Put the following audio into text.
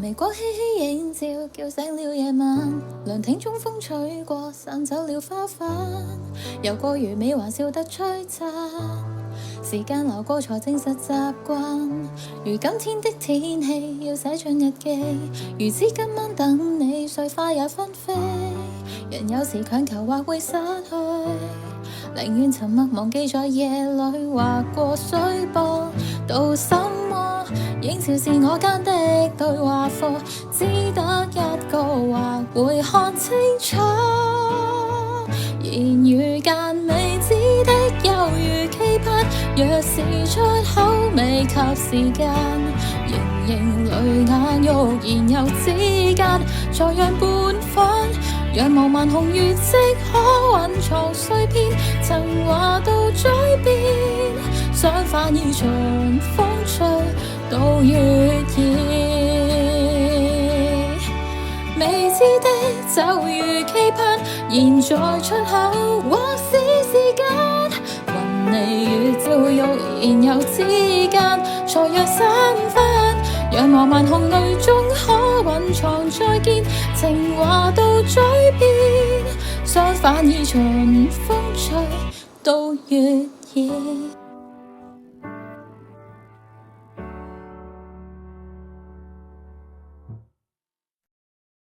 微光熹熹映照，叫醒了夜晚。涼亭中風吹過，散走了花瓣。遊過魚尾還笑得璀璨。時間流過才證實習慣。如今天的天氣要寫進日記，如知今晚等你，碎花也紛飛。人有時強求或會失去，寧願沉默忘記在夜裏劃過水波。到什麼映照是我間的對話課，只得一個或會看清楚。言語間未知的猶如期盼，若是出口未及時間，盈盈淚眼欲言又之間，再讓半分，讓茫茫紅月即可蘊藏碎片，曾話到嘴邊，想反而隨風吹到月夜。未知的就如期盼，現在出口或是時間，雲霓與朝欲言又之間，才若三分，讓茫茫紅淚中可蘊藏再見，情話到嘴邊，相反已隨風吹到月夜。